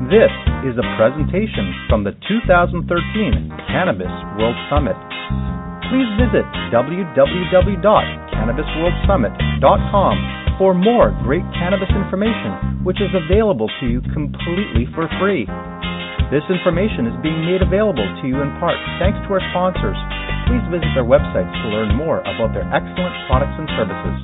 This is a presentation from the 2013 Cannabis World Summit. Please visit www.cannabisworldsummit.com for more great cannabis information, which is available to you completely for free. This information is being made available to you in part thanks to our sponsors. Please visit their websites to learn more about their excellent products and services.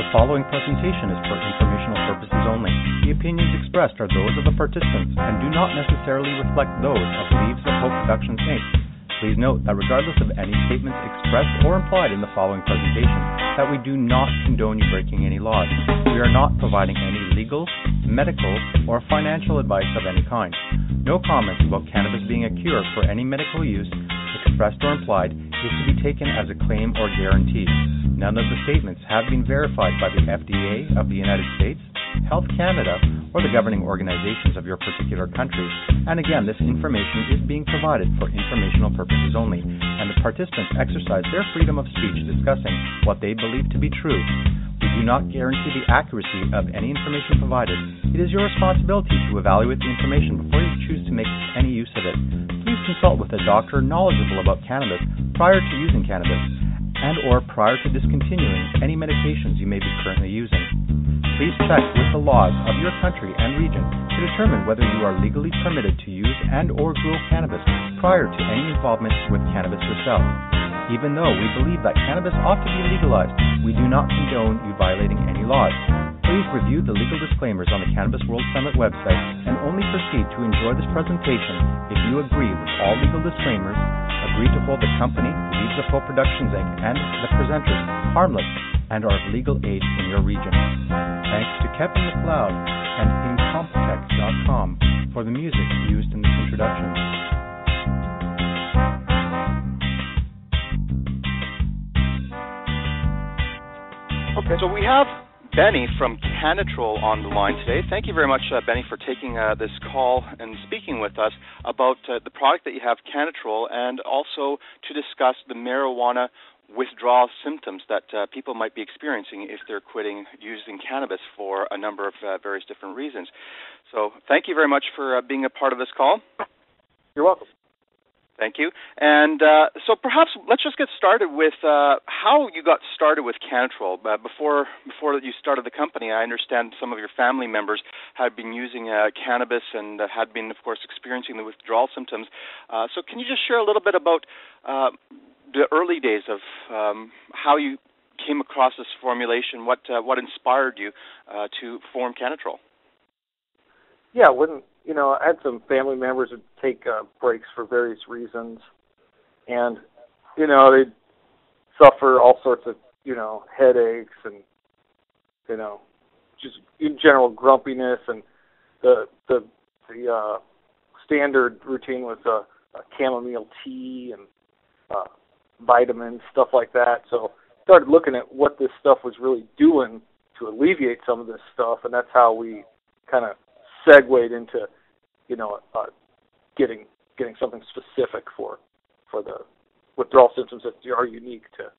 The following presentation is for informational purposes only. The opinions expressed are those of the participants and do not necessarily reflect those of Leaves of Hope Productions, Inc. Please note that regardless of any statements expressed or implied in the following presentation, that we do not condone you breaking any laws. We are not providing any legal, medical, or financial advice of any kind. No comments about cannabis being a cure for any medical use, expressed or implied, is to be taken as a claim or guarantee. None of the statements have been verified by the FDA of the United States, Health Canada, or the governing organizations of your particular country. And again, this information is being provided for informational purposes only, and the participants exercise their freedom of speech discussing what they believe to be true. We do not guarantee the accuracy of any information provided. It is your responsibility to evaluate the information before you choose to make any use of it. Please consult with a doctor knowledgeable about cannabis prior to using cannabis, and or prior to discontinuing any medications you may be currently using. Please check with the laws of your country and region to determine whether you are legally permitted to use and or grow cannabis prior to any involvement with cannabis yourself. Even though we believe that cannabis ought to be legalized, we do not condone you violating any laws. Please review the legal disclaimers on the Cannabis World Summit website and only proceed to enjoy this presentation if you agree with all legal disclaimers, agree to hold the company, Leaves of Hope Productions, Inc., and the presenters harmless and are of legal aid in your region. Thanks to Kevin MacLeod and Incompetech.com for the music used in this introduction. Okay, so we have Benny from Cannitrol on the line today. Thank you very much, Benny, for taking this call and speaking with us about the product that you have, Cannitrol, and also to discuss the marijuana withdrawal symptoms that people might be experiencing if they're quitting using cannabis for a number of various different reasons. So thank you very much for being a part of this call. You're welcome. Thank you. And so perhaps let's just get started with how you got started with Cannitrol. Before you started the company, I understand some of your family members had been using cannabis and had been, of course, experiencing the withdrawal symptoms. So can you just share a little bit about the early days of how you came across this formulation? What inspired you to form Cannitrol? Yeah, when I had some family members who take breaks for various reasons, and they'd suffer all sorts of headaches and just in general grumpiness, and the standard routine was chamomile tea and vitamins, stuff like that. So I started looking at what this stuff was really doing to alleviate some of this stuff, and that's how we kind of segued into getting something specific for the withdrawal symptoms that are unique to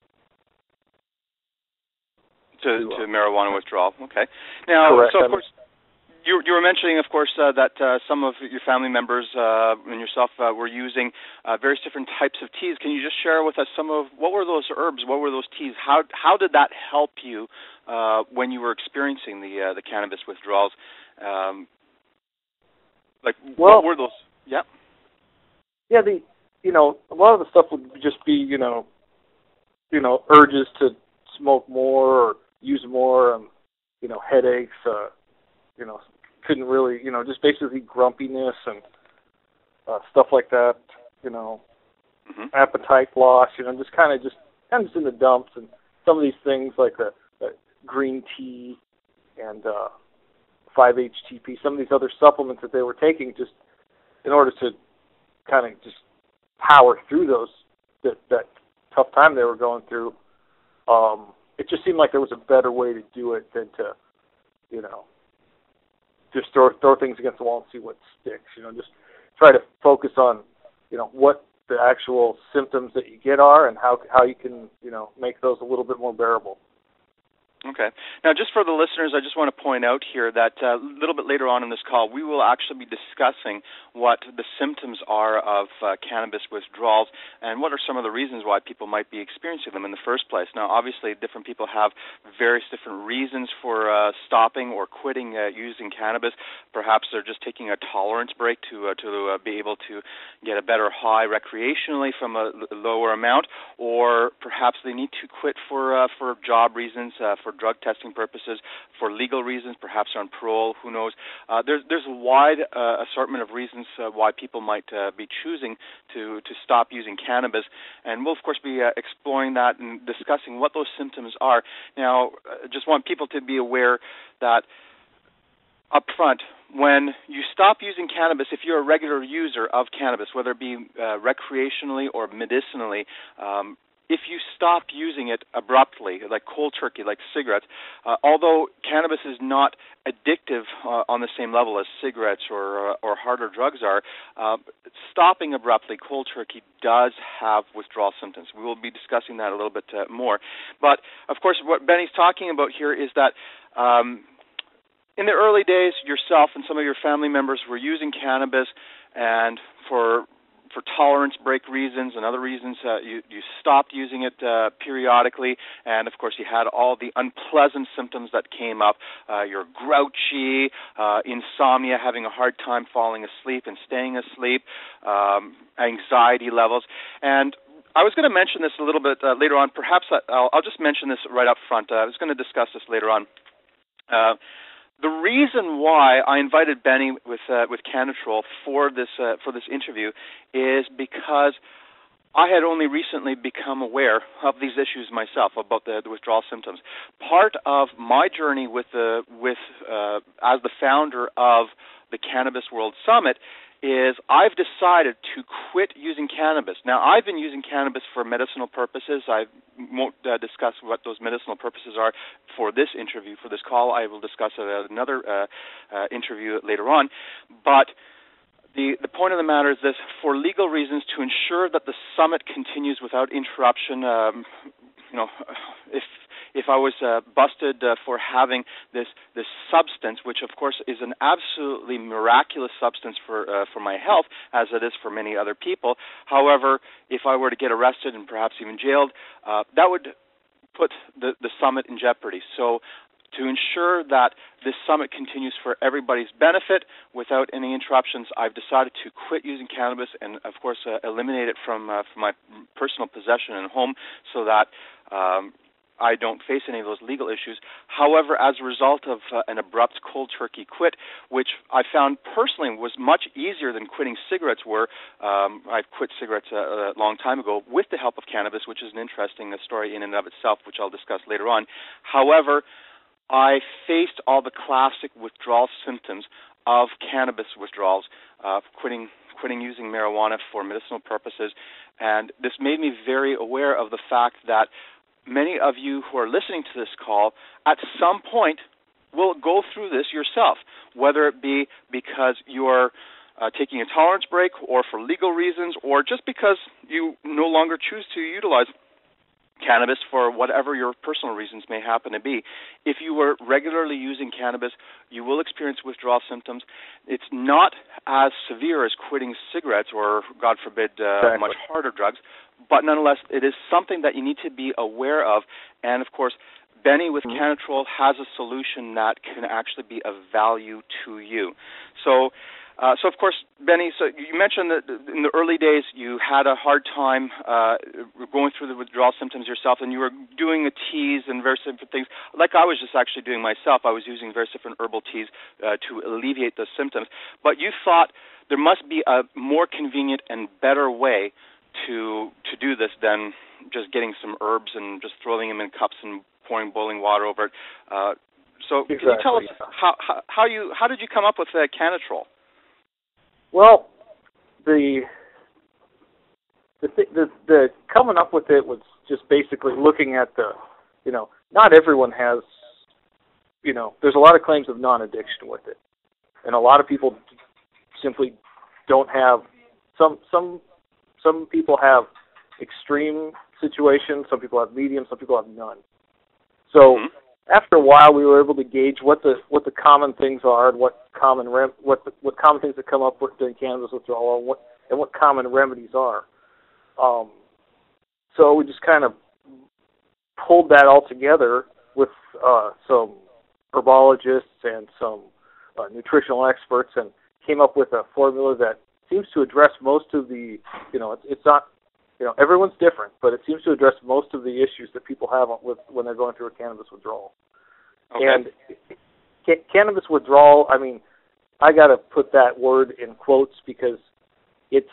marijuana withdrawal. Okay. Now, correct. So of course, you were mentioning, of course, that some of your family members and yourself were using various different types of teas. Can you just share with us what were those herbs? What were those teas? How did that help you when you were experiencing the cannabis withdrawals? What were those? Yeah. Yeah. A lot of the stuff would just be urges to smoke more or use more, headaches, couldn't really, just basically grumpiness and stuff like that, appetite loss, just kind of in the dumps, and some of these things like the green tea and 5-HTP, some of these other supplements that they were taking just in order to kind of just power through that tough time they were going through. It just seemed like there was a better way to do it than to, just throw things against the wall and see what sticks. Just try to focus on, what the actual symptoms that you get are and how you can, make those a little bit more bearable. Okay. Now, just for the listeners, I just want to point out here that a little bit later on in this call, we will actually be discussing what the symptoms are of cannabis withdrawals and what are some of the reasons why people might be experiencing them in the first place. Now, obviously, different people have various different reasons for stopping or quitting using cannabis. Perhaps they're just taking a tolerance break to be able to get a better high recreationally from a lower amount, or perhaps they need to quit for job reasons, for drug testing purposes, for legal reasons, perhaps on parole, who knows. There's a wide assortment of reasons why people might be choosing to stop using cannabis, and we'll, of course, be exploring that and discussing what those symptoms are. Now, I just want people to be aware that up front, when you stop using cannabis, if you're a regular user of cannabis, whether it be recreationally or medicinally, if you stop using it abruptly, like cold turkey, like cigarettes, although cannabis is not addictive on the same level as cigarettes or harder drugs are, stopping abruptly, cold turkey, does have withdrawal symptoms. We will be discussing that a little bit more. But, of course, what Benny's talking about here is that in the early days, yourself and some of your family members were using cannabis, and for tolerance break reasons and other reasons, you stopped using it periodically, and of course you had all the unpleasant symptoms that came up. You're grouchy, insomnia, having a hard time falling asleep and staying asleep, anxiety levels, and I was going to mention this a little bit later on. Perhaps I'll just mention this right up front. I was going to discuss this later on. The reason why I invited Benny with Cannitrol for this interview is because I had only recently become aware of these issues myself, about the withdrawal symptoms. Part of my journey as the founder of the Cannabis World Summit is I've decided to quit using cannabis. Now, I've been using cannabis for medicinal purposes. I won't discuss what those medicinal purposes are for this interview, for this call. I will discuss it at another interview later on. But the point of the matter is this: for legal reasons, to ensure that the summit continues without interruption, if I was busted for having this substance, which of course is an absolutely miraculous substance for my health, as it is for many other people. However, if I were to get arrested and perhaps even jailed, that would put the summit in jeopardy. So, to ensure that this summit continues for everybody's benefit without any interruptions, I've decided to quit using cannabis and, of course, eliminate it from my personal possession and home, so that I don't face any of those legal issues. However, as a result of an abrupt cold turkey quit, which I found personally was much easier than quitting cigarettes were, I've quit cigarettes a long time ago with the help of cannabis, which is an interesting story in and of itself, which I'll discuss later on. However, I faced all the classic withdrawal symptoms of cannabis withdrawals, quitting using marijuana for medicinal purposes, and this made me very aware of the fact that many of you who are listening to this call at some point will go through this yourself, whether it be because you're taking a tolerance break or for legal reasons, or just because you no longer choose to utilize cannabis for whatever your personal reasons may happen to be. If you were regularly using cannabis, you will experience withdrawal symptoms. It's not as severe as quitting cigarettes or, God forbid, much harder drugs, but nonetheless, it is something that you need to be aware of. And, of course, Benny with Cannitrol has a solution that can actually be of value to you. So of course, Benny, so you mentioned that in the early days you had a hard time going through the withdrawal symptoms yourself, and you were doing the teas and various different things, like I was just actually doing myself. I was using various different herbal teas to alleviate those symptoms. But you thought there must be a more convenient and better way to do this than just getting some herbs and just throwing them in cups and pouring boiling water over it. So exactly. Can you tell us how did you come up with Cannitrol? Well, the coming up with it was just basically looking at not everyone has, there's a lot of claims of non-addiction with it, and a lot of people simply don't have. Some people have extreme situations. Some people have medium. Some people have none. So after a while, we were able to gauge what the common things are and what common things that come up during cannabis withdrawal and what common remedies are. So we just kind of pulled that all together with some herbologists and some nutritional experts, and came up with a formula that seems to address most of the, it's not, everyone's different, but it seems to address most of the issues that people have when they're going through a cannabis withdrawal. Okay. And cannabis withdrawal, I mean, I got to put that word in quotes because it's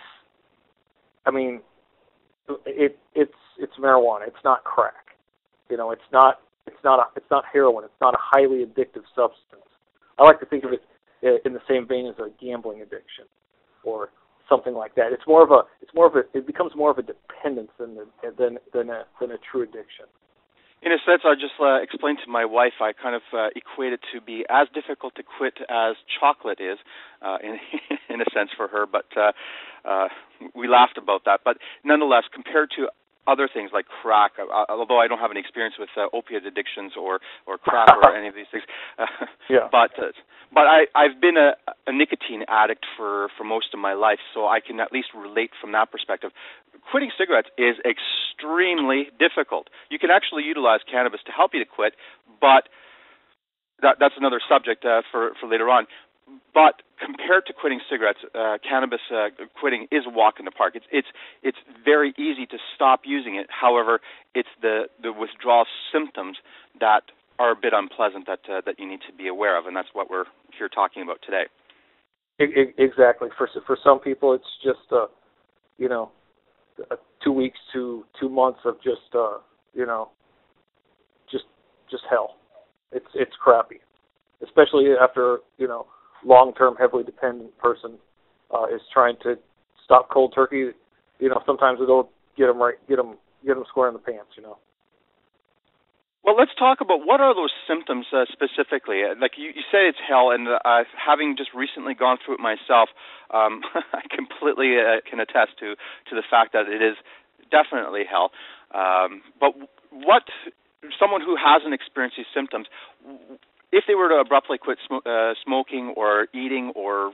marijuana. It's not crack. It's not heroin. It's not a highly addictive substance. I like to think of it in the same vein as a gambling addiction or something like that. It becomes more of a dependence than a true addiction. In a sense, I just explained to my wife, I kind of equate it to be as difficult to quit as chocolate is, in a sense for her, but we laughed about that. But nonetheless, compared to other things like crack, although I don't have any experience with opiate addictions or crack or any of these things, yeah. But I've been a nicotine addict for most of my life, so I can at least relate from that perspective. Quitting cigarettes is extremely difficult. You can actually utilize cannabis to help you to quit, but that's another subject for later on. But compared to quitting cigarettes, cannabis quitting is a walk in the park. It's very easy to stop using it. However, it's the withdrawal symptoms that are a bit unpleasant that you need to be aware of, and that's what we're here talking about today. Exactly. For some people, it's just 2 weeks to 2 months of just hell. It's crappy, especially after long-term, heavily dependent person is trying to stop cold turkey. Sometimes it'll get them square in the pants. Well, let's talk about what are those symptoms specifically. Like you say, it's hell, and having just recently gone through it myself, I completely can attest to the fact that it is definitely hell. But what someone who hasn't experienced these symptoms, if they were to abruptly quit smoking or eating or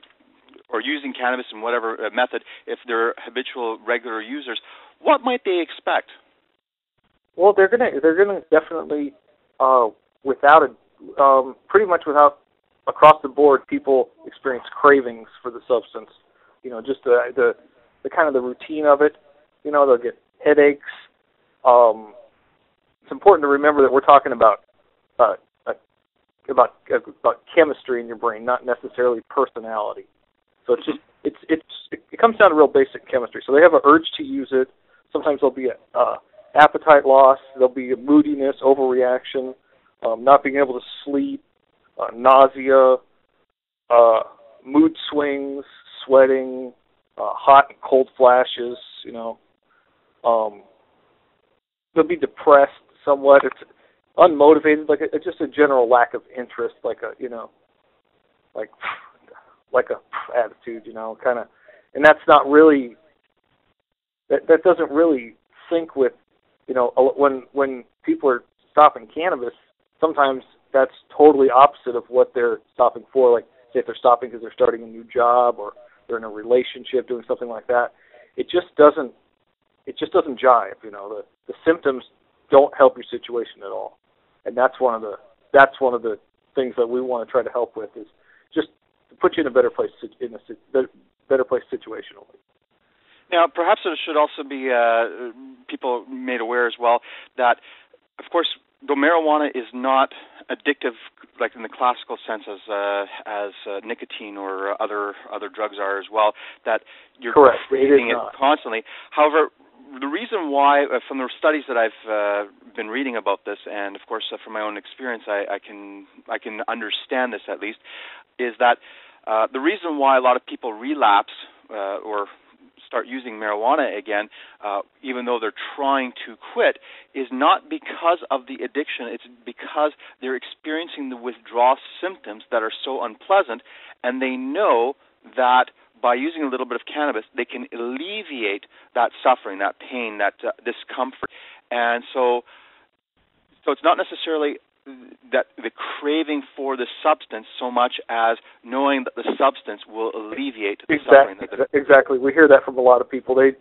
using cannabis in whatever method, if they're habitual, regular users, what might they expect? Well, they're gonna definitely pretty much without across the board, people experience cravings for the substance. Just the kind of the routine of it. They'll get headaches. It's important to remember that we're talking about chemistry in your brain, not necessarily personality. So it's just it comes down to real basic chemistry. So they have an urge to use it. Sometimes there'll be appetite loss. There'll be moodiness, overreaction, not being able to sleep, nausea, mood swings, sweating, hot and cold flashes. They'll be depressed somewhat. It's unmotivated, it's just a general lack of interest, like a attitude, kind of, and that's not really that doesn't really sync with, when people are stopping cannabis. Sometimes that's totally opposite of what they're stopping for. Like, say if they're stopping because they're starting a new job or they're in a relationship, doing something like that. It just doesn't jive. The symptoms don't help your situation at all. And that's one of the things that we want to try to help with, is just to put you in a better place situationally. Now, perhaps it should also be people made aware as well that, of course, though marijuana is not addictive, like in the classical sense as nicotine or other drugs are as well, that you're craving it constantly. However, the reason why, from the studies that I've been reading about this, and of course from my own experience, I can understand this at least, is that the reason why a lot of people relapse or start using marijuana again, even though they're trying to quit, is not because of the addiction. It's because they're experiencing the withdrawal symptoms that are so unpleasant, and they know that by using a little bit of cannabis, they can alleviate that suffering, that pain, that discomfort. And so it's not necessarily that the craving for the substance so much as knowing that the substance will alleviate the suffering. Exactly. We hear that from a lot of people. They're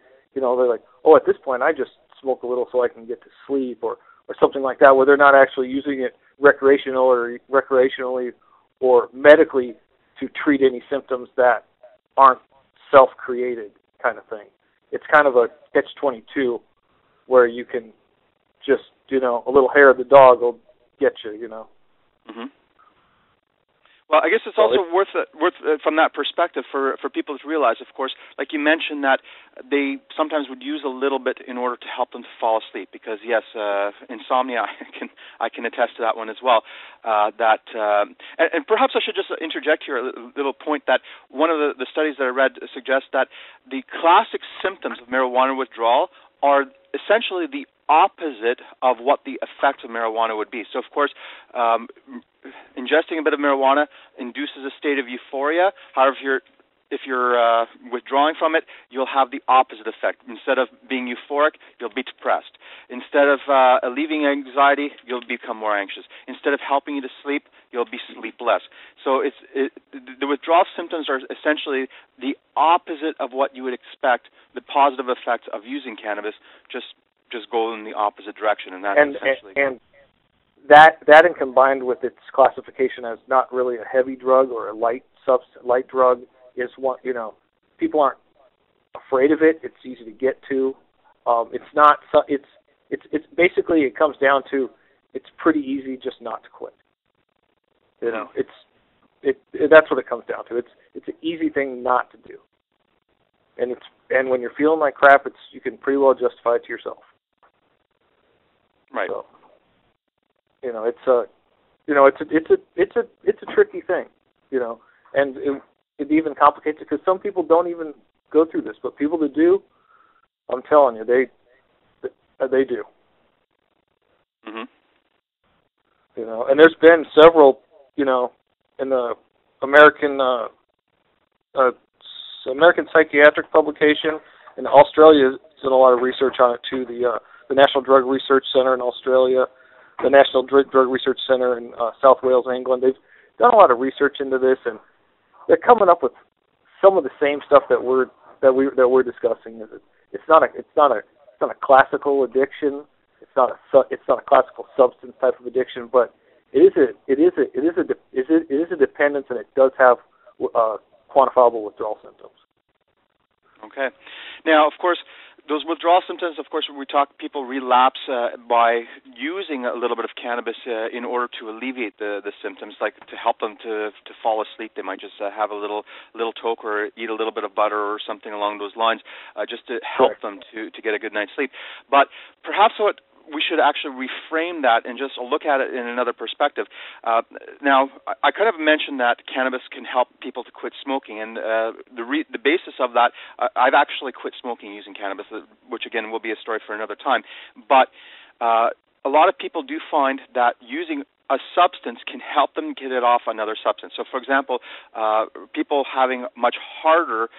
like, oh, at this point I just smoke a little so I can get to sleep, or something like that, where they're not actually using it recreationally or medically to treat any symptoms that aren't self-created, kind of thing. It's kind of a catch-22 where you can just, a little hair of the dog will get you, Mm-hmm. Well, I guess it's also worth from that perspective for people to realize, of course, like you mentioned, that they sometimes would use a little bit in order to help them to fall asleep, because yes, insomnia, I can attest to that one as well. And perhaps I should just interject here a little point that one of the studies that I read suggests that the classic symptoms of marijuana withdrawal are essentially the opposite of what the effects of marijuana would be. So, of course, ingesting a bit of marijuana induces a state of euphoria. However, if you're withdrawing from it, you'll have the opposite effect. Instead of being euphoric, you'll be depressed. Instead of alleviating anxiety, you'll become more anxious. Instead of helping you to sleep, you'll be sleepless. So the withdrawal symptoms are essentially the opposite of what you would expect. The positive effects of using cannabis just go in the opposite direction, and that's essentially. And that and combined with its classification as not really a heavy drug or a light drug is what, people aren't afraid of it. It's easy to get to. It's not. It's basically, it comes down to, it's pretty easy just not to quit. That's what it comes down to. It's an easy thing not to do. And when you're feeling like crap, you can pretty well justify it to yourself. Right. So, it's a tricky thing, and it even complicates it, because some people don't even go through this, but people that do, I'm telling you, they do. Mm-hmm. And there's been several, in the American Psychiatric publication, and Australia has done a lot of research on it too. The National Drug Research Center in Australia, the National Drug Research Center in South Wales, England. They've done a lot of research into this, and they're coming up with some of the same stuff that we're discussing. It's not a classical addiction. It's not a classical substance type of addiction, but it is a dependence, and it does have quantifiable withdrawal symptoms. Okay. Now, of course, those withdrawal symptoms, of course, people relapse by using a little bit of cannabis in order to alleviate the symptoms, like to help them to fall asleep. They might just have a little toke or eat a little bit of butter or something along those lines, just to help them to get a good night's sleep. But perhaps what we should actually reframe that and just look at it in another perspective. Now, I kind of mentioned that cannabis can help people to quit smoking, and the basis of that, I've actually quit smoking using cannabis, which again will be a story for another time. But a lot of people do find that using a substance can help them get it off another substance. So, for example, people having much harder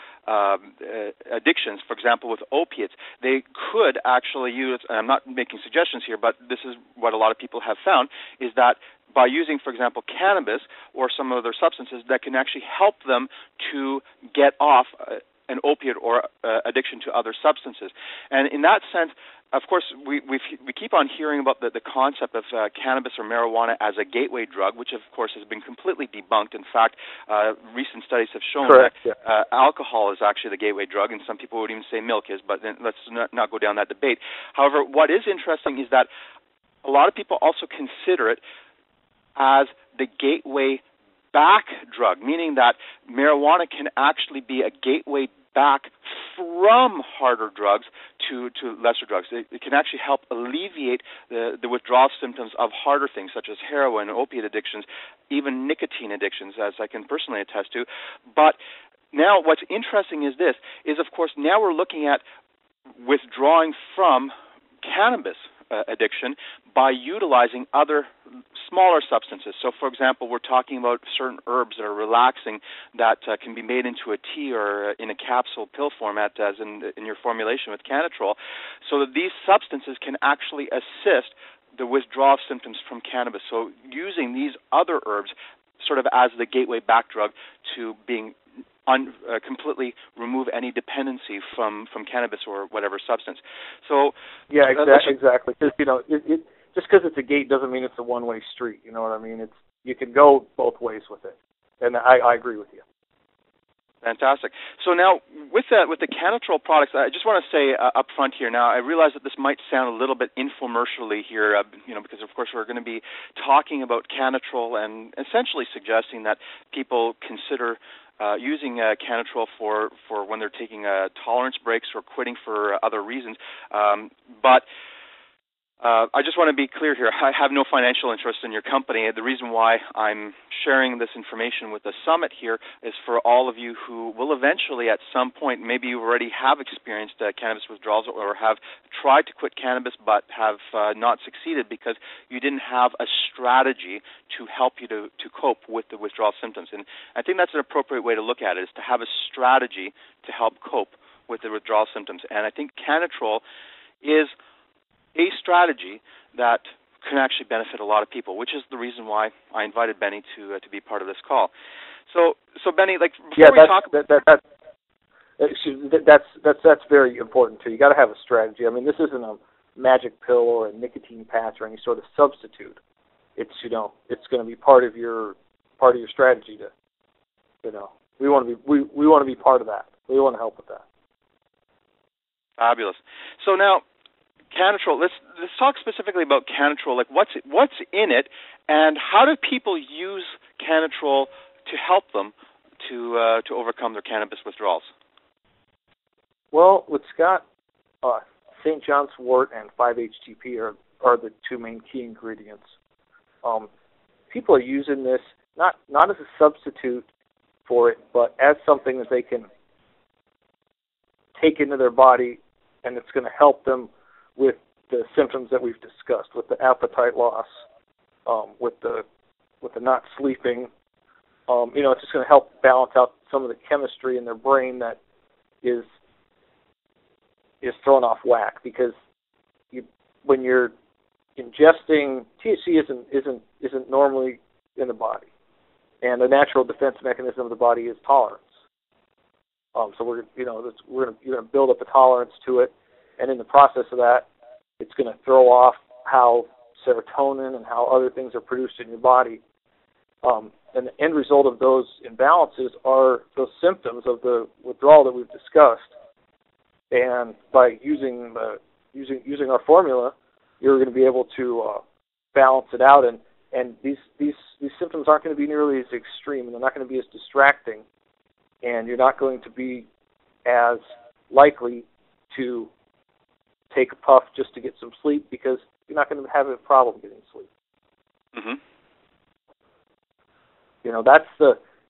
addictions, for example, with opiates, they could actually use, and I'm not making suggestions here, but this is what a lot of people have found, is that by using, for example, cannabis or some other substances, that can actually help them to get off an opiate or addiction to other substances. And in that sense, of course, we keep on hearing about the concept of cannabis or marijuana as a gateway drug, which, of course, has been completely debunked. In fact, recent studies have shown that alcohol is actually the gateway drug, and some people would even say milk is, but then let's not go down that debate. However, what is interesting is that a lot of people also consider it as the gateway back drug, meaning that marijuana can actually be a gateway back from harder drugs to lesser drugs. It can actually help alleviate the withdrawal symptoms of harder things such as heroin, opiate addictions, even nicotine addictions, as I can personally attest to. But now what's interesting is this, is of course now we're looking at withdrawing from cannabis addiction by utilizing other smaller substances. So, for example, we're talking about certain herbs that are relaxing that can be made into a tea or in a capsule pill format, as in your formulation with Cannitrol, so that these substances can actually assist the withdrawal symptoms from cannabis. So using these other herbs sort of as the gateway back drug to being completely remove any dependency from cannabis or whatever substance. So yeah, exactly. Because just because it's a gate doesn't mean it's a one-way street. You know what I mean? You can go both ways with it, and I agree with you. Fantastic. So now, with the Cannitrol products, I just want to say up front here. Now, I realize that this might sound a little bit infomercially here, because of course we're going to be talking about Cannitrol and essentially suggesting that people consider using Cannitrol for when they're taking tolerance breaks or quitting for other reasons, but. I just want to be clear here. I have no financial interest in your company. The reason why I'm sharing this information with the summit here is for all of you who will eventually at some point, maybe you already have experienced cannabis withdrawals or have tried to quit cannabis but have not succeeded because you didn't have a strategy to help you to cope with the withdrawal symptoms. And I think that's an appropriate way to look at it, is to have a strategy to help cope with the withdrawal symptoms. And I think Cannitrol is a strategy that can actually benefit a lot of people, which is the reason why I invited Benny to be part of this call. So Benny, that's very important too. You got to have a strategy. I mean, this isn't a magic pill or a nicotine patch or any sort of substitute. It's it's going to be part of your strategy we want to be part of that. We want to help with that. Fabulous. So now, Cannitrol. Let's talk specifically about Cannitrol. Like, what's in it, and how do people use Cannitrol to help them to overcome their cannabis withdrawals? Well, it's got St. John's wort and 5-HTP are the two main key ingredients. People are using this not as a substitute for it, but as something that they can take into their body, and it's going to help them with the symptoms that we've discussed, with the appetite loss, with the not sleeping. It's just going to help balance out some of the chemistry in their brain that is thrown off whack, because when you're ingesting THC isn't normally in the body, and the natural defense mechanism of the body is tolerance. So you're going to build up a tolerance to it. And in the process of that, it's going to throw off how serotonin and how other things are produced in your body. And the end result of those imbalances are those symptoms of the withdrawal that we've discussed. And by using our formula, you're going to be able to balance it out. And these symptoms aren't going to be nearly as extreme, and they're not going to be as distracting. And you're not going to be as likely to take a puff just to get some sleep, because you're not going to have a problem getting sleep. Mm-hmm.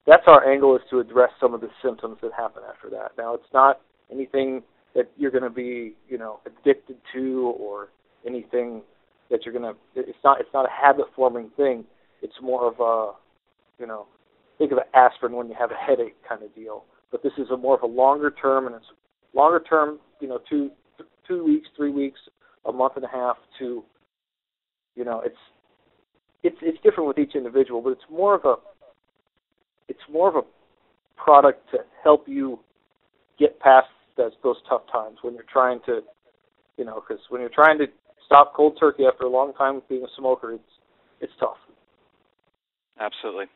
That's our angle, is to address some of the symptoms that happen after that. Now, it's not anything that you're going to be, addicted to, or anything that you're going to. It's not a habit-forming thing. It's more of a, think of an aspirin when you have a headache kind of deal. But this is more of a longer term, and it's longer term, 2 weeks, 3 weeks, a month and a half to, it's different with each individual, but it's more of a product to help you get past those tough times when you're trying to, because when you're trying to stop cold turkey after a long time of being a smoker, it's tough. Absolutely.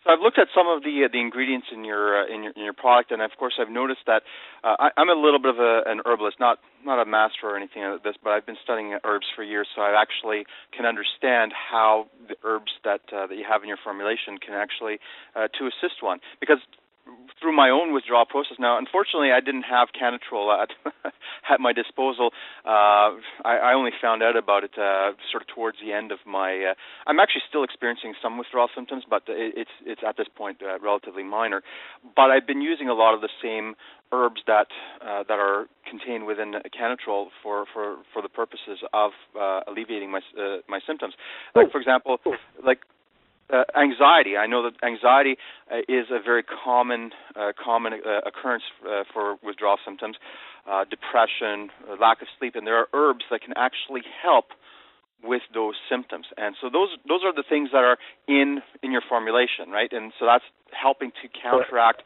So I've looked at some of the ingredients in your product, and of course I've noticed that I'm a little bit of an herbalist, not a master or anything like this, but I've been studying herbs for years, so I actually can understand how the herbs that you have in your formulation can actually to assist one. Because through my own withdrawal process now, unfortunately, I didn't have Cannitrol at my disposal. I only found out about it sort of towards the end of my. I'm actually still experiencing some withdrawal symptoms, but it's at this point relatively minor. But I've been using a lot of the same herbs that are contained within Cannitrol for the purposes of alleviating my symptoms. Like, for example, anxiety. I know that anxiety is a very common occurrence for withdrawal symptoms, depression, lack of sleep, and there are herbs that can actually help with those symptoms. And so those are the things that are in your formulation, right? And so that's helping to counteract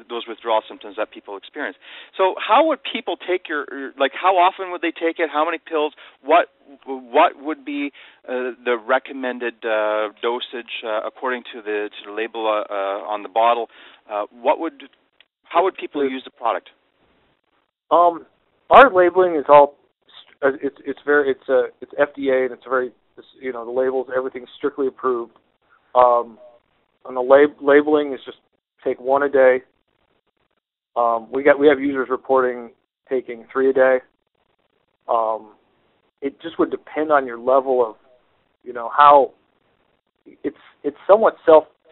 those withdrawal symptoms that people experience. So how would people take how often would they take it? How many pills? What would be the recommended dosage according to the label on the bottle? How would people use the product? Our labeling is all it's FDA, and the labels, everything's strictly approved. And the labeling is just take one a day. We have users reporting taking 3 a day. It just would depend on your level of, how it's somewhat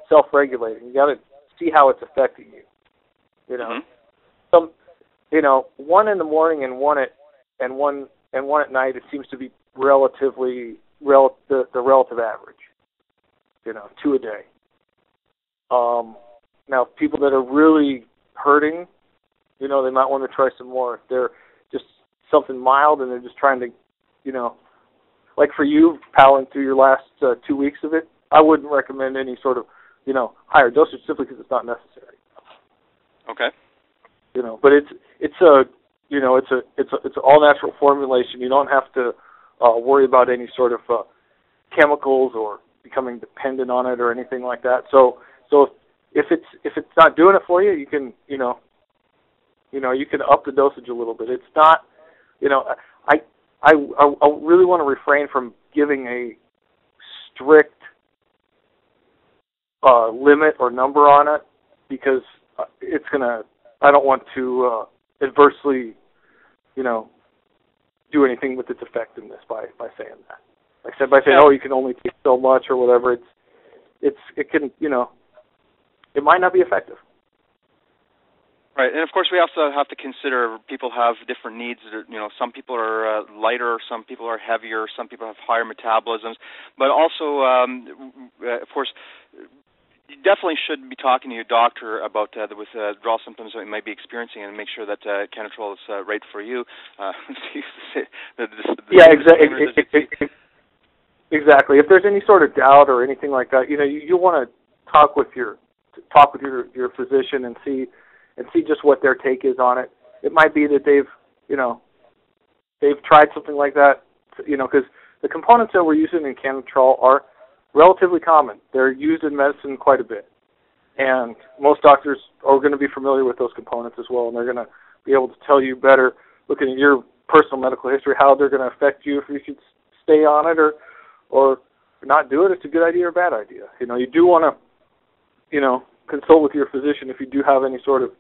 self-regulating. You got to see how it's affecting you. Some, one in the morning and one at night. It seems to be the relative average. 2 a day. Now people that are really hurting, they might want to try some more. If they're just something mild and they're just trying to, like for you, powering through your last 2 weeks of it, I wouldn't recommend any sort of, higher dosage simply because it's not necessary. Okay. But it's all natural formulation. You don't have to worry about any sort of chemicals or becoming dependent on it or anything like that. So if it's not doing it for you, you can you can up the dosage a little bit. It's not, I really want to refrain from giving a strict limit or number on it because it's gonna. I don't want to adversely, do anything with its effectiveness by saying that. Like I said, by saying, you can only take so much or whatever, it can, it might not be effective. Right, and of course we also have to consider people have different needs. Some people are lighter, some people are heavier, some people have higher metabolisms. But also, of course, you definitely should be talking to your doctor about the withdrawal symptoms that you might be experiencing and make sure that Cannitrol is right for you. Exactly. If there's any sort of doubt or anything like that, you want to talk with your physician and see just what their take is on it. It might be that they've tried something like that, because the components that we're using in Cannitrol are relatively common. They're used in medicine quite a bit. And most doctors are going to be familiar with those components as well, and they're going to be able to tell you better, looking at your personal medical history, how they're going to affect you, if you should stay on it or not do it. It's a good idea or a bad idea. You do want to, consult with your physician if you do have any sort of,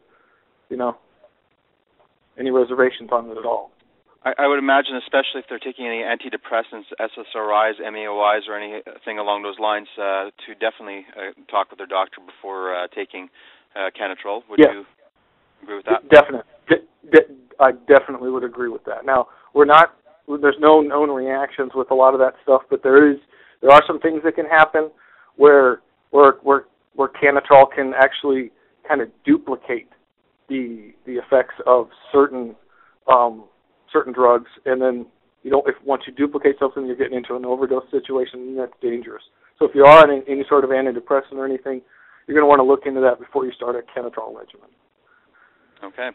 any reservations on it at all. I would imagine, especially if they're taking any antidepressants, SSRIs, MAOIs, or anything along those lines, to definitely talk with their doctor before taking Cannitrol. Would you agree with that? Definitely. I definitely would agree with that. Now, there's no known reactions with a lot of that stuff, but there are some things that can happen where Cannitrol can actually kind of duplicate the effects of certain drugs, and then once you duplicate something, you're getting into an overdose situation, and that's dangerous. So if you are on any sort of antidepressant or anything, you're going to want to look into that before you start a Cannitrol regimen. Okay.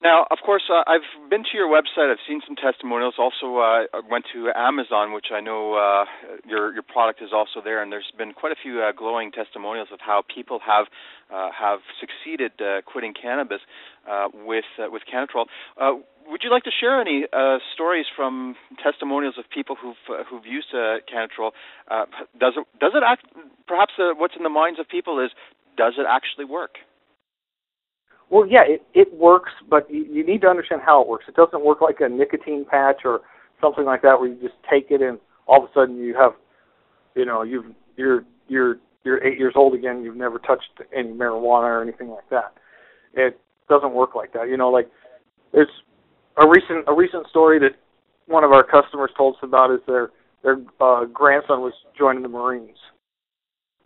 Now, of course, I've been to your website. I've seen some testimonials. Also, I went to Amazon, which I know your product is also there, and there's been quite a few glowing testimonials of how people have succeeded quitting cannabis with Cannitrol. Would you like to share any stories from testimonials of people who've used Cannitrol? Does it act? Perhaps what's in the minds of people is, does it actually work? Well, yeah, it works, but you need to understand how it works. It doesn't work like a nicotine patch or something like that, where you just take it and all of a sudden you have, you're 8 years old again. You've never touched any marijuana or anything like that. It doesn't work like that. Like there's a recent story that one of our customers told us about is their grandson was joining the Marines,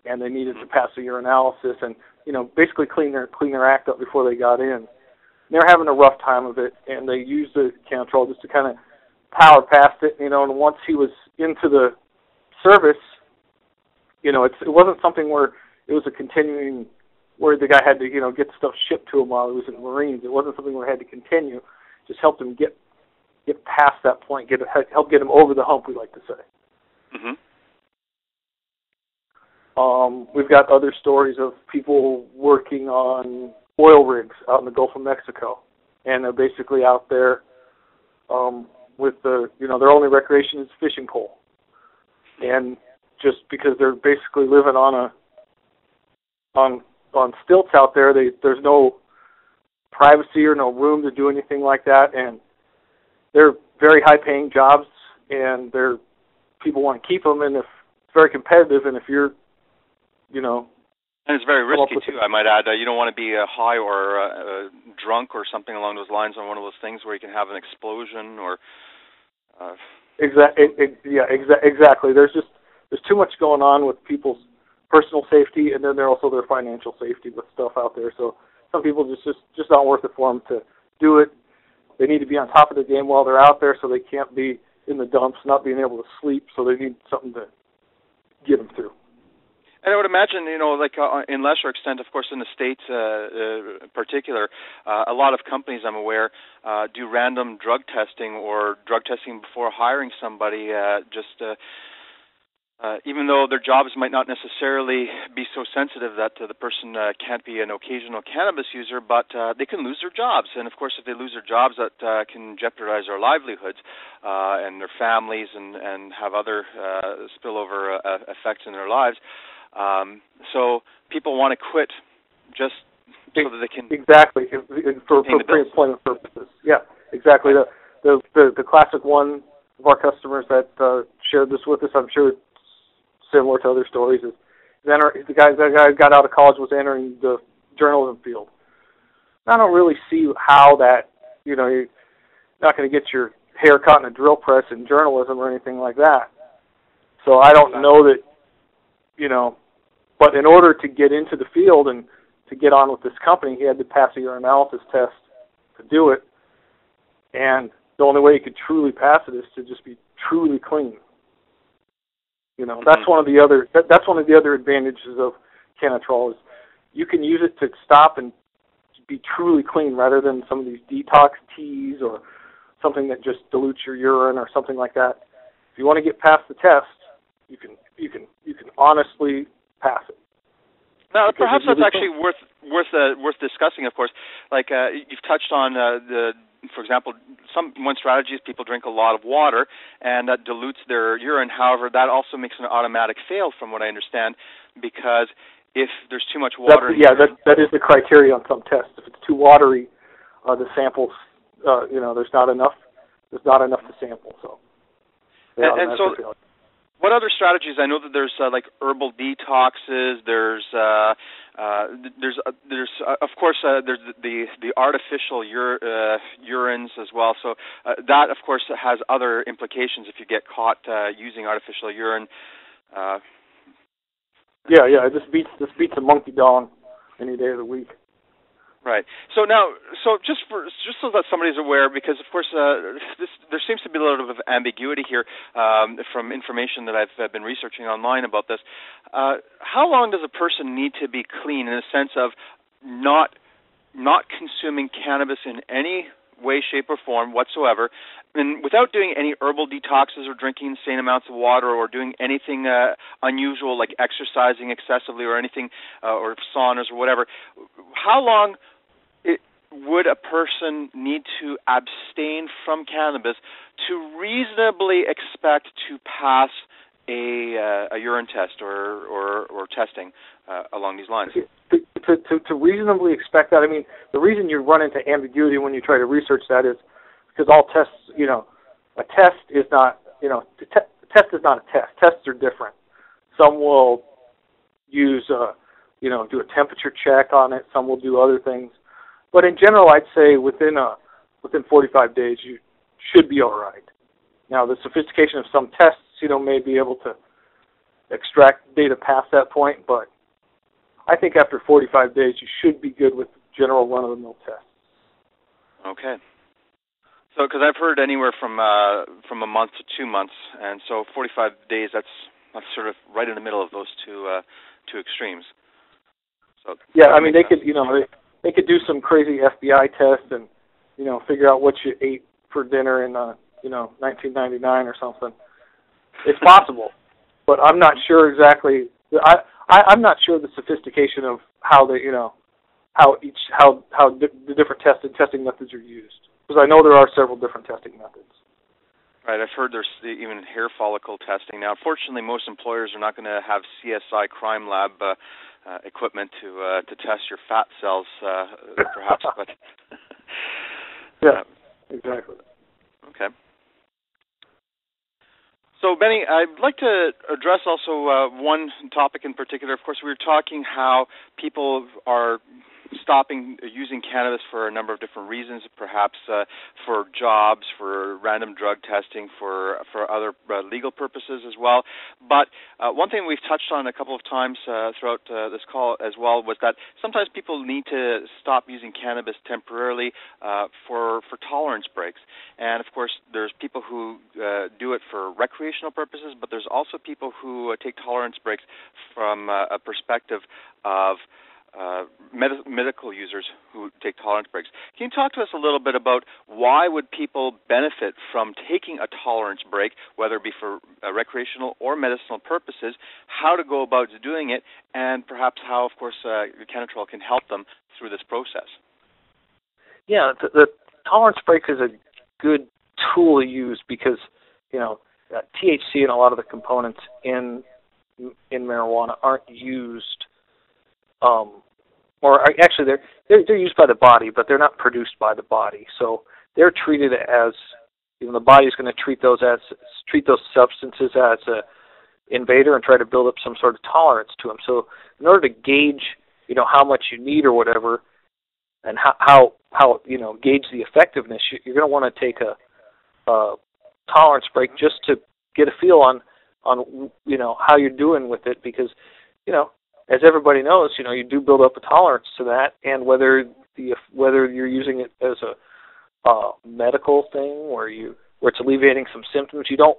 and they needed to pass a urinalysis and basically clean their act up before they got in. And they're having a rough time of it, and they used the Cannitrol just to kind of power past it, and once he was into the service, it wasn't something where it was a continuing, where the guy had to, get stuff shipped to him while he was in the Marines. It wasn't something where he had to continue. Just helped him get past that point, help get him over the hump, we like to say. Mm-hmm. We've got other stories of people working on oil rigs out in the Gulf of Mexico, and they're basically out there with their only recreation is fishing pole, and just because they're basically living on stilts out there, there's no privacy or no room to do anything like that, and they're very high-paying jobs, and people want to keep them, and it's very competitive, and if you're and it's very risky too, I might add. You don't want to be high or drunk or something along those lines on one of those things where you can have an explosion or. Exactly. There's too much going on with people's personal safety, and then also their financial safety with stuff out there. So some people just not worth it for them to do it. They need to be on top of the game while they're out there, so they can't be in the dumps, not being able to sleep. So they need something to get them through. And I would imagine, in lesser extent, of course, in the States in particular, a lot of companies, I'm aware, do random drug testing or drug testing before hiring somebody, even though their jobs might not necessarily be so sensitive that the person can't be an occasional cannabis user, but they can lose their jobs. And, of course, if they lose their jobs, that can jeopardize their livelihoods and their families and have other spillover effects in their lives. So people want to quit just so that they can for pre-employment purposes. Yeah, exactly. The classic one of our customers that shared this with us, I'm sure it's similar to other stories, is the guy got out of college, was entering the journalism field. I don't really see how that, you're not going to get your hair caught in a drill press in journalism or anything like that. So I don't know that, but in order to get into the field and to get on with this company, he had to pass a urinalysis test to do it. And the only way he could truly pass it is to just be truly clean. That's one of the other advantages of Cannitrol is you can use it to stop and be truly clean rather than some of these detox teas or something that just dilutes your urine or something like that. If you want to get past the test, you can honestly pass it. Now, perhaps that's actually worth discussing. Of course, like you've touched on for example, one strategy is people drink a lot of water, and that dilutes their urine. However, that also makes an automatic fail, from what I understand, because if there's too much water, that is the criteria on some tests. If it's too watery, the samples, there's not enough to sample. So, and so. What other strategies? I know that there's like herbal detoxes. There's of course there's the artificial urines as well. So that of course has other implications if you get caught using artificial urine. This beats a monkey dong any day of the week. Right. So just so that somebody's aware, because of course there seems to be a little bit of ambiguity here from information that I've been researching online about this. How long does a person need to be clean in the sense of not consuming cannabis in any way, shape, or form whatsoever, and without doing any herbal detoxes or drinking insane amounts of water or doing anything unusual like exercising excessively or anything or saunas or whatever? How long would a person need to abstain from cannabis to reasonably expect to pass a urine test or testing along these lines? To reasonably expect that, I mean, the reason you run into ambiguity when you try to research that is because all tests, a test is not, test is not a test. Tests are different. Some will use, do a temperature check on it. Some will do other things. But in general, I'd say within 45 days, you should be all right. Now, the sophistication of some tests, may be able to extract data past that point, but I think after 45 days, you should be good with general run-of-the-mill tests. Okay. So, because I've heard anywhere from a month to 2 months, and so 45 days. That's sort of right in the middle of those two extremes. So yeah, I mean they could they could do some crazy FBI test and figure out what you ate for dinner in 1999 or something. It's possible, but I'm not sure exactly. I'm not sure the sophistication of how they how the different testing methods are used, because I know there are several different testing methods. Right, I've heard there's even hair follicle testing. Now, unfortunately, most employers are not going to have CSI crime lab equipment to test your fat cells, perhaps. But yeah, exactly. Okay. So, Benny, I'd like to address also one topic in particular. Of course, we were talking how people are stopping using cannabis for a number of different reasons, perhaps for jobs, for random drug testing, for other legal purposes as well. But one thing we've touched on a couple of times throughout this call as well was that sometimes people need to stop using cannabis temporarily for tolerance breaks. And, of course, there's people who do it for recreational purposes, but there's also people who take tolerance breaks from a perspective of medical users who take tolerance breaks. Can you talk to us a little bit about why would people benefit from taking a tolerance break, whether it be for recreational or medicinal purposes, how to go about doing it, and perhaps how, of course, Cannitrol can help them through this process? Yeah, the tolerance break is a good tool to use because, THC and a lot of the components in marijuana aren't used. Or actually, they're used by the body, but they're not produced by the body. So they're treated as the body is going to treat those substances as a invader and try to build up some sort of tolerance to them. So in order to gauge, how much you need or whatever, and how gauge the effectiveness, you're going to want to take a tolerance break just to get a feel on how you're doing with it, because as everybody knows, you do build up a tolerance to that, and whether you're using it as a medical thing where it's alleviating some symptoms, you don't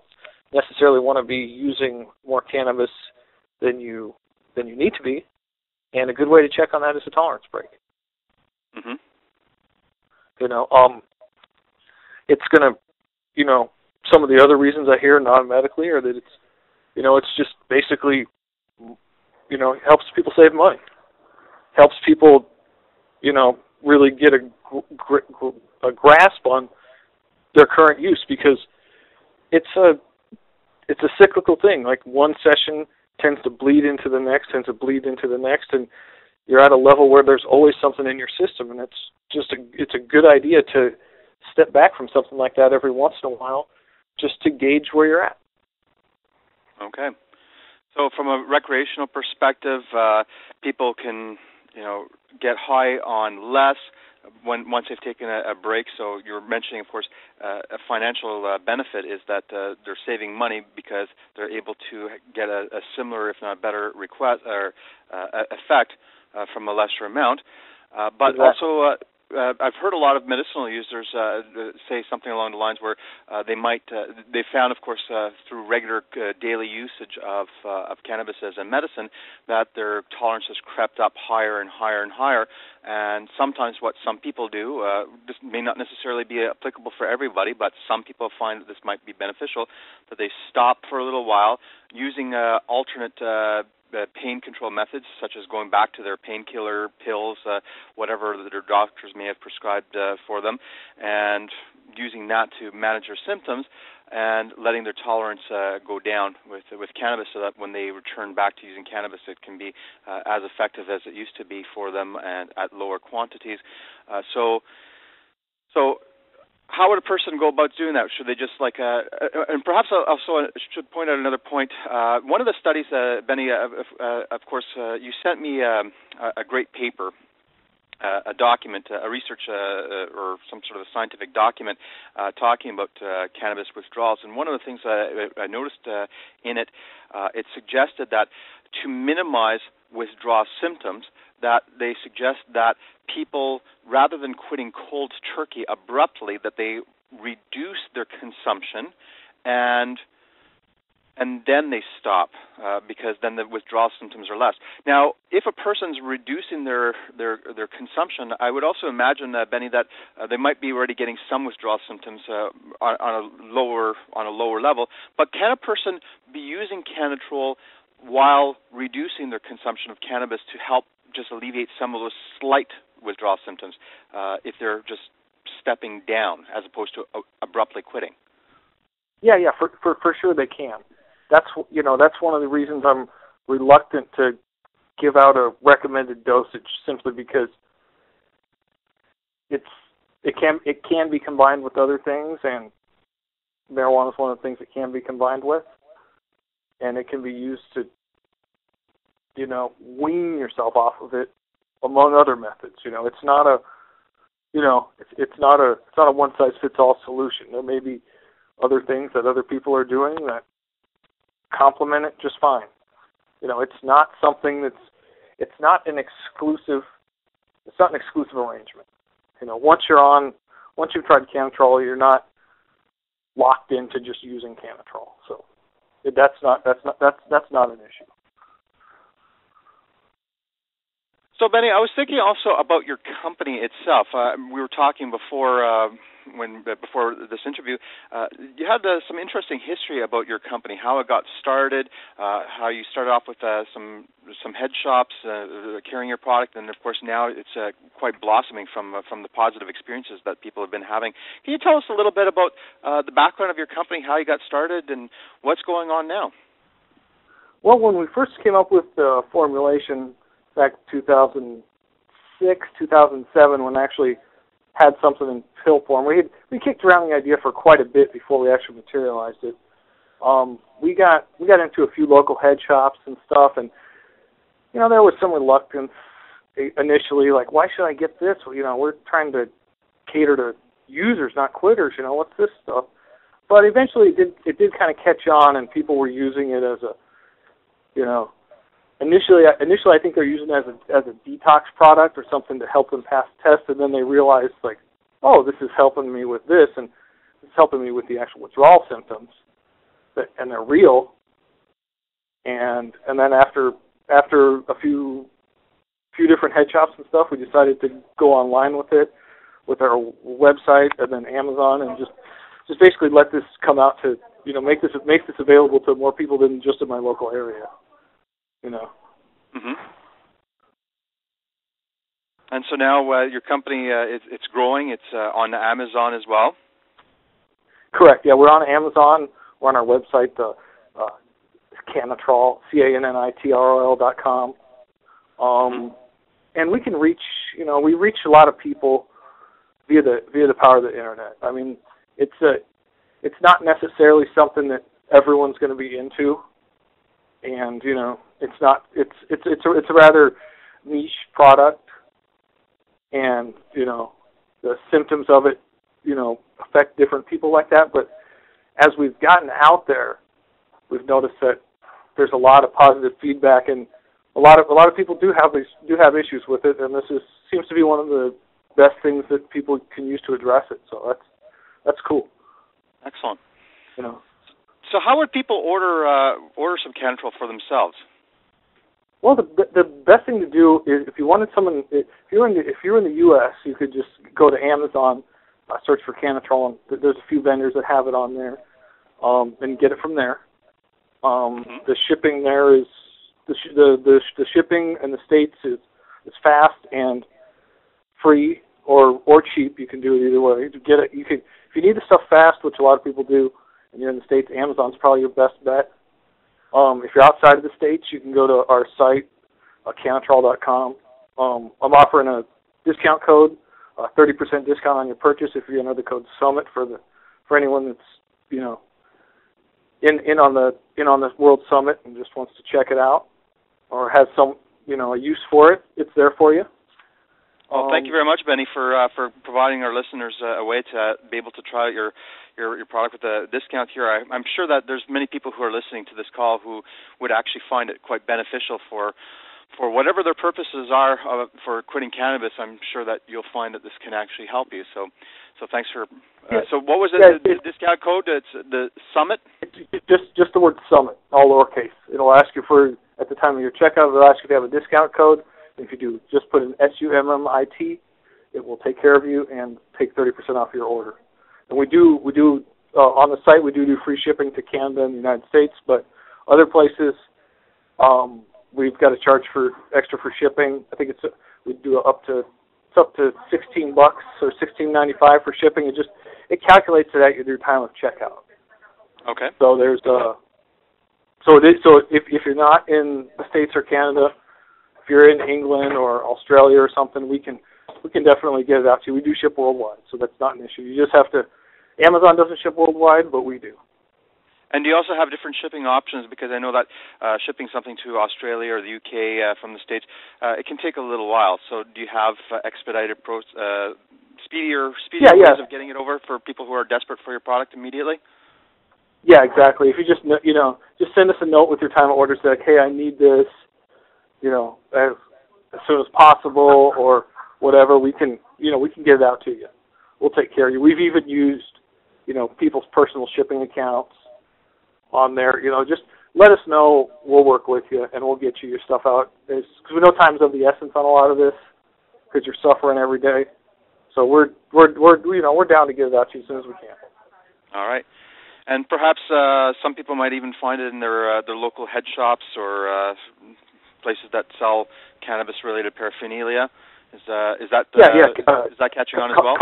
necessarily want to be using more cannabis than you need to be, and a good way to check on that is a tolerance break. Mm-hmm. It's gonna, some of the other reasons I hear non-medically are that it's just basically, helps people save money, helps people, really get a grasp on their current use, because it's a cyclical thing. Like one session tends to bleed into the next, and you're at a level where there's always something in your system, and it's a good idea to step back from something like that every once in a while, just to gauge where you're at. Okay. So from a recreational perspective, people can, get high on less once they've taken a break. So you're mentioning, of course, a financial benefit is that they're saving money because they're able to get a similar, if not better, request or effect from a lesser amount. But exactly. Also, I've heard a lot of medicinal users say something along the lines where they found, of course, through regular daily usage of cannabis as a medicine, that their tolerance has crept up higher and higher and higher. And sometimes what some people do, this may not necessarily be applicable for everybody, but some people find that this might be beneficial, that they stop for a little while using alternate pain control methods, such as going back to their painkiller pills, whatever their doctors may have prescribed for them, and using that to manage their symptoms and letting their tolerance go down with cannabis, so that when they return back to using cannabis, it can be as effective as it used to be for them and at lower quantities. So how would a person go about doing that? Should they just and perhaps also should point out another point. One of the studies, Benny, of course, you sent me a great paper, a document, a research or some sort of a scientific document talking about cannabis withdrawals. And one of the things I noticed in it, it suggested that to minimize withdrawal symptoms, that they suggest that people, rather than quitting cold turkey abruptly, that they reduce their consumption and then they stop because then the withdrawal symptoms are less. Now, if a person's reducing their consumption, I would also imagine, Benny, that they might be already getting some withdrawal symptoms on a lower level. But can a person be using Cannitrol while reducing their consumption of cannabis to help just alleviate some of those slight withdrawal symptoms if they're just stepping down as opposed to abruptly quitting? Yeah, for sure they can. That's one of the reasons I'm reluctant to give out a recommended dosage, simply because it can be combined with other things, and marijuana is one of the things it can be combined with, and it can be used to wean yourself off of it, among other methods. It's not a one size fits all solution. There may be other things that other people are doing that complement it just fine. It's not something it's not an exclusive arrangement. Once you've tried Cannitrol, you're not locked into just using Cannitrol. So that's not an issue. So, Benny, I was thinking also about your company itself. We were talking before this interview. You had some interesting history about your company, how it got started, how you started off with some head shops carrying your product, and of course now it's quite blossoming from the positive experiences that people have been having. Can you tell us a little bit about the background of your company, how you got started, and what's going on now? Well, when we first came up with the formulation back in 2006, 2007, when I actually had something in pill form. We kicked around the idea for quite a bit before we actually materialized it. We got into a few local head shops and stuff, and there was some reluctance initially, like, why should I get this? We're trying to cater to users, not quitters. What's this stuff? But eventually it did kind of catch on, and people were using it as a Initially, I think they're using it as a detox product or something to help them pass tests, and then they realized, like, oh, this is helping me with this, and it's helping me with the actual withdrawal symptoms, and they're real. And then after a few different head shops and stuff, we decided to go online with it, with our website, and then Amazon, and just basically let this come out to make this available to more people than just in my local area. Mm-hmm. And so now your company, it's growing. It's on Amazon as well? Correct. Yeah, we're on Amazon. We're on our website, Cannitrol, CANNITROL.com. And we can reach, we reach a lot of people via the power of the internet. I mean, it's not necessarily something that everyone's going to be into, and it's a rather niche product, and the symptoms of it affect different people like that. But as we've gotten out there, we've noticed that there's a lot of positive feedback, and a lot of people do have issues with it, and this seems to be one of the best things that people can use to address it. So that's cool. Excellent. So how would people order some Cannitrol for themselves? Well, the best thing to do is, if you wanted someone, if you're in the U.S., you could just go to Amazon, search for Cannitrol, and there's a few vendors that have it on there, and get it from there. The shipping there is the shipping in the States is fast and free or cheap. You can do it either way. To get it, if you need the stuff fast, which a lot of people do, and you're in the States, Amazon's probably your best bet. If you're outside of the States, you can go to our site, Cannitrol.com. I'm offering a discount code, 30% discount on your purchase if you enter the code SUMMIT for anyone that's in on the World Summit and just wants to check it out or has some a use for it. It's there for you. Well, thank you very much, Benny, for providing our listeners a way to be able to try your product with a discount here. I'm sure that there's many people who are listening to this call who would actually find it quite beneficial for for whatever their purposes are for quitting cannabis, I'm sure that you'll find that this can actually help you. So thanks for. So what was the discount code? It's the Summit. Just the word Summit, all lowercase. It'll ask you for at the time of your checkout. It'll ask you if you have a discount code. If you do, just put in SUMMIT. It will take care of you and take 30% off your order. And we do on the site we do free shipping to Canada and the United States, but other places we've got to charge for extra for shipping. I think we do up to $16 or $16.95 for shipping. It calculates it at your time of checkout. Okay. So there's if you're not in the States or Canada, if you're in England or Australia or something, we can definitely get it out to you. We do ship worldwide, so that's not an issue. You just have to. Amazon doesn't ship worldwide, but we do. And do you also have different shipping options? Because I know that shipping something to Australia or the UK from the States, it can take a little while. So do you have expedited speedier ways of getting it over for people who are desperate for your product immediately? Yeah, exactly. If you just send us a note with your time of order, say, like, hey, I need this, as soon as possible or whatever, we can get it out to you. We'll take care of you. We've even used, people's personal shipping accounts on there. Just let us know. We'll work with you and we'll get you your stuff out. Because we know time's of the essence on a lot of this because you're suffering every day. So we're down to get it out to you as soon as we can. All right. And perhaps some people might even find it in their local head shops or places that sell cannabis-related paraphernalia. Is that catching on as well?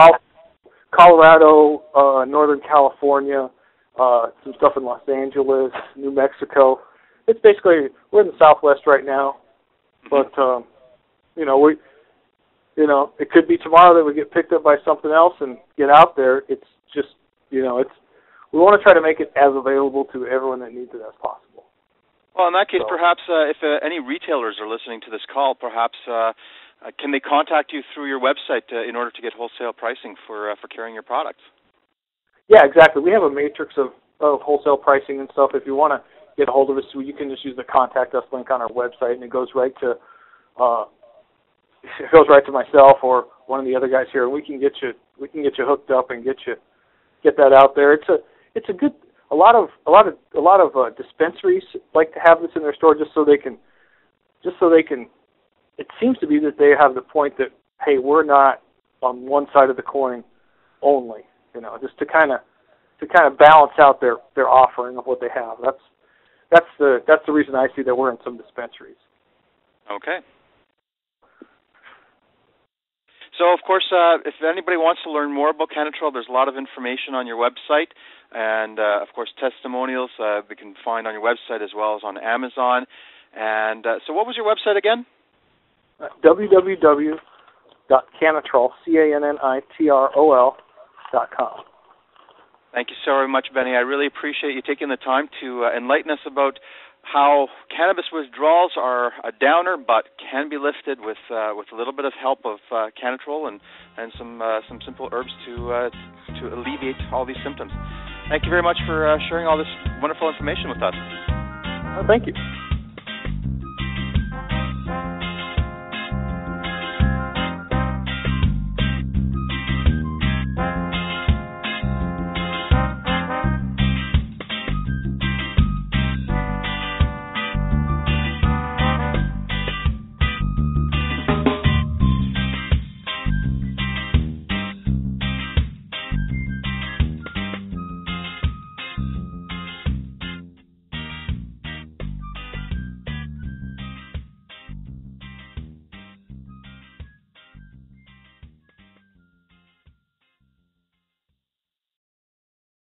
Colorado, Northern California, some stuff in Los Angeles, New Mexico. It's basically we're in the Southwest right now, but it could be tomorrow that we get picked up by something else and get out there. It's just we want to try to make it as available to everyone that needs it as possible. Well, in that case, perhaps if any retailers are listening to this call, perhaps can they contact you through your website in order to get wholesale pricing for carrying your products? Yeah, exactly. We have a matrix of wholesale pricing and stuff. If you want to get a hold of us, you can just use the contact us link on our website, and it goes right to myself or one of the other guys here, and we can get you hooked up and get that out there. It's a good. A lot of dispensaries like to have this in their store just so they can. It seems to be that they have the point that, hey, we're not on one side of the coin only, just to kind of balance out their offering of what they have. That's the reason I see that we're in some dispensaries. Okay. So, of course, if anybody wants to learn more about Cannitrol, there's a lot of information on your website, and, of course, testimonials we can find on your website as well as on Amazon. And so what was your website again? www.cannitrol, CANNITROL.com. Thank you so very much, Benny. I really appreciate you taking the time to enlighten us about how cannabis withdrawals are a downer, but can be lifted with a little bit of help of Cannitrol and some simple herbs to alleviate all these symptoms. Thank you very much for sharing all this wonderful information with us. Thank you.